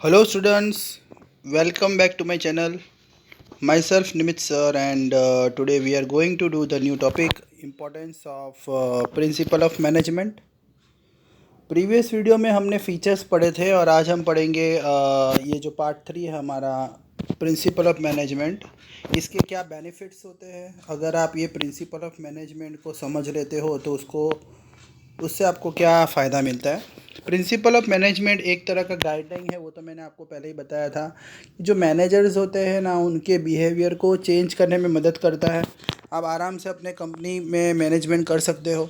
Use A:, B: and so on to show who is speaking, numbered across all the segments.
A: Hello students, welcome back to my channel. Myself Nimit sir and today we are going to do the new topic importance of principle of management. Previous video में हमने features पढ़े थे और आज हम पढ़ेंगे ये जो पार्ट 3 है हमारा प्रिंसिपल ऑफ मैनेजमेंट। इसके क्या बेनिफिट्स होते हैं अगर आप ये प्रिंसिपल ऑफ मैनेजमेंट को समझ लेते हो तो उससे आपको क्या फ़ायदा मिलता है। प्रिंसिपल ऑफ मैनेजमेंट एक तरह का गाइडलाइन है, वो तो मैंने आपको पहले ही बताया था। जो मैनेजर्स होते हैं ना, उनके बिहेवियर को चेंज करने में मदद करता है। आप आराम से अपने कंपनी में मैनेजमेंट कर सकते हो,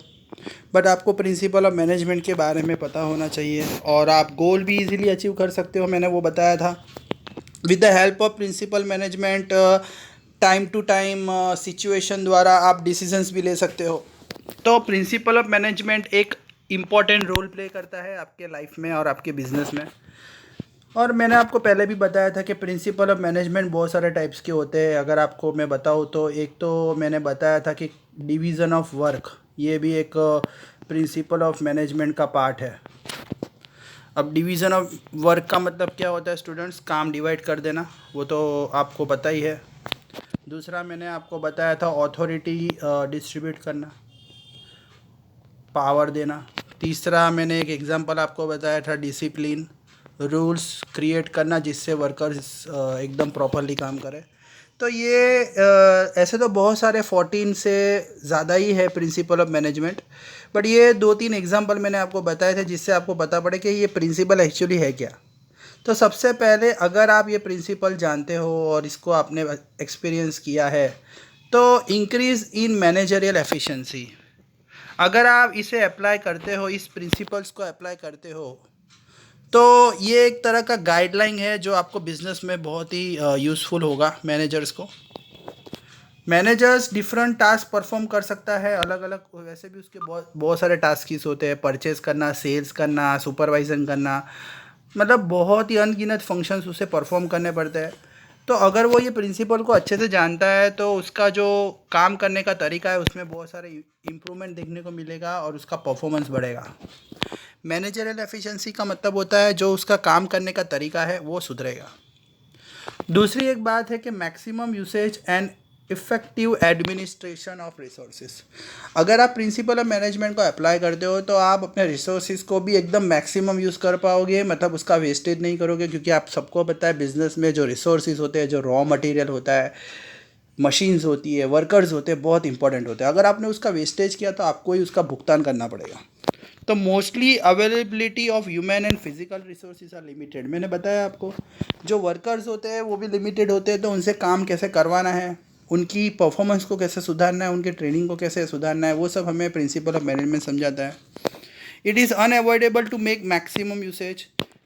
A: बट आपको प्रिंसिपल ऑफ मैनेजमेंट के बारे में पता होना चाहिए और आप गोल भी इजीली अचीव कर सकते हो, मैंने वो बताया था। With the help of principle management time to time situation द्वारा आप डिसीजंस भी ले सकते हो। तो प्रिंसिपल ऑफ मैनेजमेंट एक इम्पॉर्टेंट रोल प्ले करता है आपके लाइफ में और आपके बिजनेस में। और मैंने आपको पहले भी बताया था कि प्रिंसिपल ऑफ मैनेजमेंट बहुत सारे टाइप्स के होते हैं। अगर आपको मैं बताऊँ तो एक तो मैंने बताया था कि डिवीज़न ऑफ वर्क, ये भी एक प्रिंसिपल ऑफ मैनेजमेंट का पार्ट है। अब डिवीज़न ऑफ वर्क का मतलब क्या होता है स्टूडेंट्स? काम डिवाइड कर देना, वो तो आपको पता ही है। दूसरा मैंने आपको बताया था ऑथोरिटी डिस्ट्रीब्यूट करना, पावर देना। तीसरा मैंने एक एग्जांपल आपको बताया था डिसिप्लिन, रूल्स क्रिएट करना जिससे वर्कर्स एकदम प्रॉपरली काम करें। तो ये ऐसे तो बहुत सारे 14 से ज़्यादा ही है प्रिंसिपल ऑफ मैनेजमेंट, बट ये 2-3 एग्जांपल मैंने आपको बताए थे जिससे आपको पता पड़े कि ये प्रिंसिपल एक्चुअली है क्या। तो सबसे पहले अगर आप ये प्रिंसिपल जानते हो और इसको आपने एक्सपीरियंस किया है तो इंक्रीज़ इन मैनेजरियल एफिशिएंसी। अगर आप इसे अप्लाई करते हो, इस प्रिंसिपल्स को अप्लाई करते हो, तो ये एक तरह का गाइडलाइन है जो आपको बिजनेस में बहुत ही यूज़फुल होगा मैनेजर्स को। मैनेजर्स डिफरेंट टास्क परफॉर्म कर सकता है अलग अलग, वैसे भी उसके बहुत बहुत सारे टास्क होते हैं। परचेज करना, सेल्स करना, सुपरवाइजन करना, मतलब बहुत ही अनगिनत फंक्शंस उसे परफॉर्म करने पड़ते हैं। तो अगर वो ये प्रिंसिपल को अच्छे से जानता है तो उसका जो काम करने का तरीका है उसमें बहुत सारे इम्प्रूवमेंट देखने को मिलेगा और उसका परफॉर्मेंस बढ़ेगा। मैनेजरियल एफिशिएंसी का मतलब होता है जो उसका काम करने का तरीका है वो सुधरेगा। दूसरी एक बात है कि maximum usage and effective administration of resources. अगर आप प्रिंसिपल ऑफ मैनेजमेंट को अप्लाई करते हो तो आप अपने रिसोर्सेज को भी एकदम मैक्सिमम यूज़ कर पाओगे, मतलब उसका वेस्टेज नहीं करोगे। क्योंकि आप सबको पता है बिजनेस में जो रिसोर्सेज होते हैं, जो रॉ मटेरियल होता है, मशीन्स होती है, वर्कर्स होते हैं, बहुत इंपॉर्टेंट होते हैं। अगर आपने उसका वेस्टेज किया तो आपको ही उसका भुगतान करना पड़ेगा। तो mostly availability of human and physical resources are limited. मैंने बताया आपको जो वर्कर्स होते हैं वो भी लिमिटेड होते हैं, तो उनसे काम कैसे करवाना है, उनकी परफॉर्मेंस को कैसे सुधारना है, उनके ट्रेनिंग को कैसे सुधारना है, वो सब हमें प्रिंसिपल ऑफ मैनेजमेंट समझाता है। It is unavoidable to make maximum usage.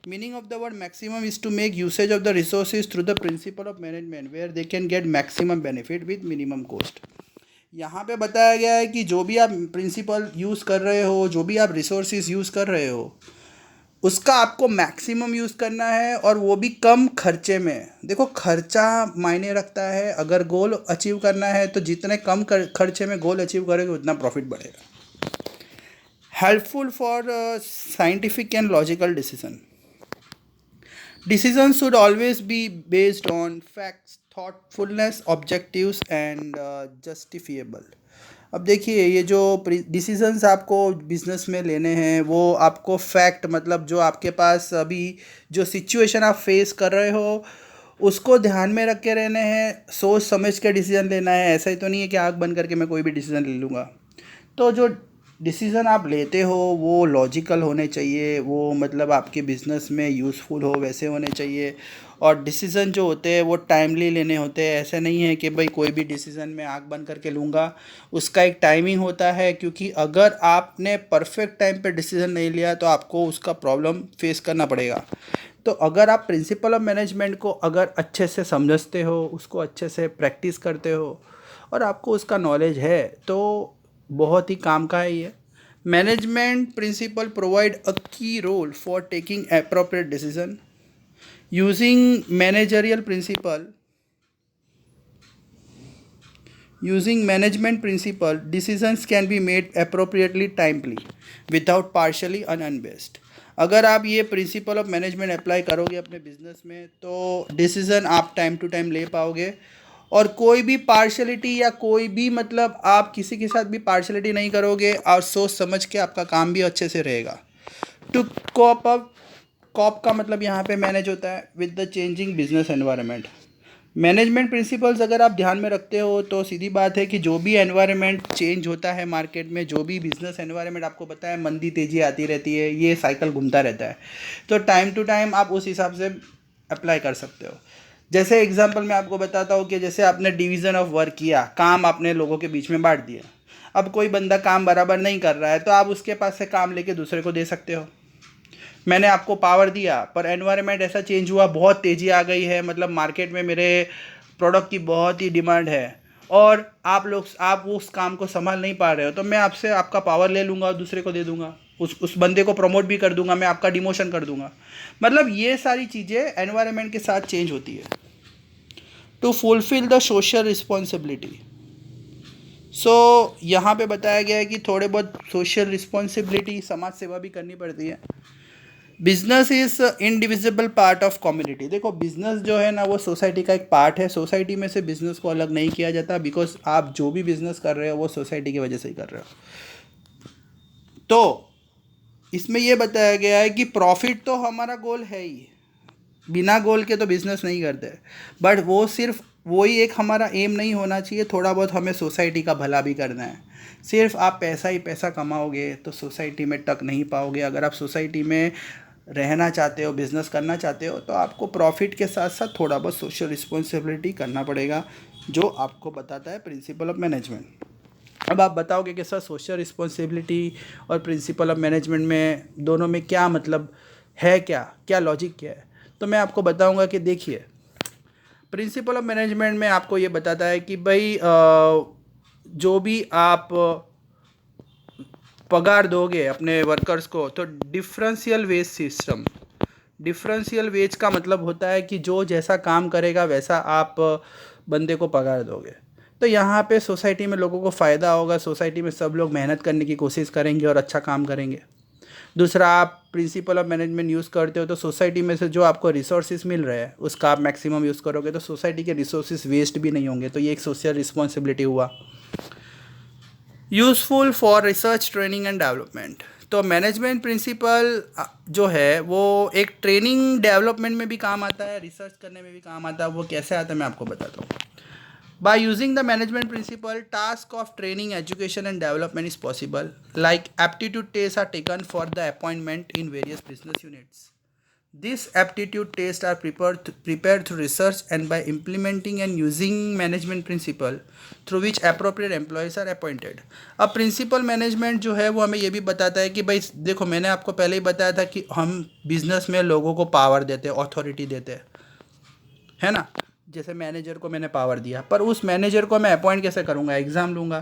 A: Meaning of the word maximum is to make usage of the resources through the principle of management where they can get maximum benefit with minimum cost. यहाँ पे बताया गया है कि जो भी आप principal use कर रहे हो, जो भी आप रिसोर्सेज यूज़ कर रहे हो, उसका आपको मैक्सिमम यूज़ करना है और वो भी कम खर्चे में। देखो खर्चा मायने रखता है। अगर गोल अचीव करना है तो जितने कम खर्चे में गोल अचीव करोगे उतना प्रॉफिट बढ़ेगा। Helpful for scientific and logical decision. Decisions should always be based on facts, thoughtfulness, objectives and justifiable। अब देखिए ये जो डिसीजंस आपको बिजनेस में लेने हैं वो आपको फैक्ट, मतलब जो आपके पास अभी जो सिचुएशन आप फेस कर रहे हो उसको ध्यान में रख के रहने हैं, सोच समझ के डिसीजन लेना है। ऐसा ही तो नहीं है कि आँख बंद करके मैं कोई भी डिसीजन ले लूँगा। तो जो डिसीज़न आप लेते हो वो लॉजिकल होने चाहिए, वो मतलब आपके बिजनेस में यूज़फुल हो वैसे होने चाहिए। और डिसीज़न जो होते हैं वो टाइमली लेने होते हैं। ऐसे नहीं है कि भाई कोई भी डिसीज़न मैं आँख बंद करके लूँगा, उसका एक टाइमिंग होता है। क्योंकि अगर आपने परफेक्ट टाइम पे डिसीज़न नहीं लिया तो आपको उसका प्रॉब्लम फेस करना पड़ेगा। तो अगर आप प्रिंसिपल ऑफ मैनेजमेंट को अगर अच्छे से समझते हो, उसको अच्छे से प्रैक्टिस करते हो और आपको उसका नॉलेज है तो बहुत ही काम का है ये। Management principal provide a key role for taking appropriate decision using managerial principle. Using management principle decisions can be made appropriately timely without partially unbased. अगर आप ये प्रिंसिपल ऑफ मैनेजमेंट अप्लाई करोगे अपने बिजनेस में तो डिसीज़न आप time to time ले पाओगे, और कोई भी पार्शलिटी या कोई भी मतलब आप किसी के साथ भी पार्शलिटी नहीं करोगे, और सोच समझ के आपका काम भी अच्छे से रहेगा। टू कॉप अप, कॉप का मतलब यहाँ पे मैनेज होता है with the changing business environment. Management principles अगर आप ध्यान में रखते हो तो सीधी बात है कि जो भी एनवायरनमेंट चेंज होता है मार्केट में, जो भी बिजनेस एनवायरनमेंट आपको पता है मंदी तेज़ी आती रहती है, ये साइकिल घूमता रहता है, तो टाइम टू टाइम आप उस हिसाब से अप्लाई कर सकते हो। जैसे एग्जांपल मैं आपको बताता हूँ कि जैसे आपने डिवीज़न ऑफ वर्क किया, काम आपने लोगों के बीच में बांट दिया। अब कोई बंदा काम बराबर नहीं कर रहा है तो आप उसके पास से काम लेके दूसरे को दे सकते हो। मैंने आपको पावर दिया पर एनवायरनमेंट ऐसा चेंज हुआ, बहुत तेज़ी आ गई है, मतलब मार्केट में मेरे प्रोडक्ट की बहुत ही डिमांड है, और आप उस काम को संभाल नहीं पा रहे हो, तो मैं आपसे आपका पावर ले लूँगा और दूसरे को दे दूँगा, उस बंदे को प्रमोट भी कर दूँगा, मैं आपका डिमोशन कर दूँगा। मतलब ये सारी चीज़ें एनवायरनमेंट के साथ चेंज होती है। To fulfil the social responsibility, यहाँ पे बताया गया है कि थोड़े बहुत सोशल रिस्पॉन्सिबिलिटी, समाज सेवा भी करनी पड़ती है। Business is indivisible part of community. देखो बिजनेस जो है ना वो सोसाइटी का एक पार्ट है, सोसाइटी में से बिजनेस को अलग नहीं किया जाता, बिकॉज आप जो भी बिजनेस कर रहे हो वो सोसाइटी की वजह से ही कर रहे हो। तो इसमें ये बताया गया है कि प्रॉफिट तो हमारा गोल है ही, बिना गोल के तो बिजनेस नहीं करते, बट वो सिर्फ वही एक हमारा एम नहीं होना चाहिए, थोड़ा बहुत हमें सोसाइटी का भला भी करना है। सिर्फ आप पैसा ही पैसा कमाओगे तो सोसाइटी में टक नहीं पाओगे। अगर आप सोसाइटी में रहना चाहते हो, बिजनेस करना चाहते हो, तो आपको प्रॉफिट के साथ साथ थोड़ा बहुत सोशल रिस्पॉन्सिबिलिटी करना पड़ेगा, जो आपको बताता है प्रिंसिपल ऑफ मैनेजमेंट। अब आप बताओगे कि सर सोशल रिस्पॉन्सिबिलिटी और प्रिंसिपल ऑफ मैनेजमेंट में दोनों में क्या मतलब है, क्या लॉजिक क्या है? तो मैं आपको बताऊंगा कि देखिए, प्रिंसिपल ऑफ मैनेजमेंट में आपको ये बताता है कि भाई जो भी आप पगार दोगे अपने वर्कर्स को, तो differential wage system. Differential wage का मतलब होता है कि जो जैसा काम करेगा वैसा आप बंदे को पगार दोगे। तो यहाँ पे सोसाइटी में लोगों को फ़ायदा होगा, सोसाइटी में सब लोग मेहनत करने की कोशिश करेंगे और अच्छा काम करेंगे। दूसरा, आप प्रिंसिपल ऑफ मैनेजमेंट यूज़ करते हो तो सोसाइटी में से जो आपको रिसोर्सेज मिल रहे हैं उसका आप मैक्सिमम यूज़ करोगे, तो सोसाइटी के रिसोर्सेज वेस्ट भी नहीं होंगे। तो ये एक सोशल रिस्पॉन्सिबिलिटी हुआ। Useful for research, training and development. तो मैनेजमेंट प्रिंसिपल जो है वो एक ट्रेनिंग डेवलपमेंट में भी काम आता है, रिसर्च करने में भी काम आता है। वो कैसे आता है मैं आपको बताता हूँ। By using the management principle, task of training, education and development is possible. Like aptitude tests are taken for the appointment in various business units. These aptitude tests are prepared through research and by implementing and using management principle through which appropriate employees are appointed. अब principal management जो है वो हमें ये भी बताता है कि भाई देखो, मैंने आपको पहले ही बताया था कि हम बिजनेस में लोगों को पावर देते हैं, अथॉरिटी देते हैं, है ना। जैसे मैनेजर को मैंने पावर दिया, पर उस मैनेजर को मैं अपॉइंट कैसे करूँगा? एग्ज़ाम लूँगा,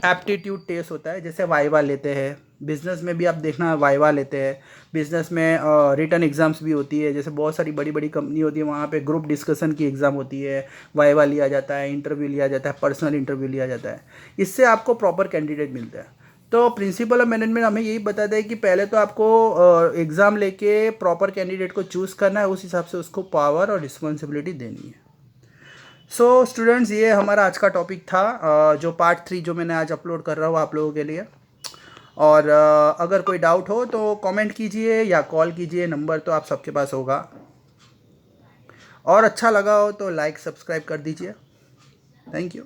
A: एप्टीट्यूड टेस्ट होता है, जैसे वाइवा लेते हैं। बिजनेस में भी आप देखना वाइवा लेते हैं, बिजनेस में रिटर्न एग्ज़ाम्स भी होती है। जैसे बहुत सारी बड़ी बड़ी कंपनी होती है, वहाँ पे ग्रुप डिस्कशन की एग्ज़ाम होती है, वाइवा लिया जाता है, इंटरव्यू लिया जाता है, पर्सनल इंटरव्यू लिया जाता है। इससे आपको प्रॉपर कैंडिडेट मिलता है। तो प्रिंसिपल ऑफ मैनेजमेंट हमें यही बताता है कि पहले तो आपको एग्ज़ाम लेके प्रॉपर कैंडिडेट को चूज़ करना है, उस हिसाब से उसको पावर और रिस्पॉन्सिबिलिटी देनी है। सो स्टूडेंट्स, ये हमारा आज का टॉपिक था, जो पार्ट 3 जो मैंने आज अपलोड कर रहा हूँ आप लोगों के लिए। और अगर कोई डाउट हो तो कमेंट कीजिए या कॉल कीजिए, नंबर तो आप सबके पास होगा। और अच्छा लगा हो तो लाइक सब्सक्राइब कर दीजिए। Thank you.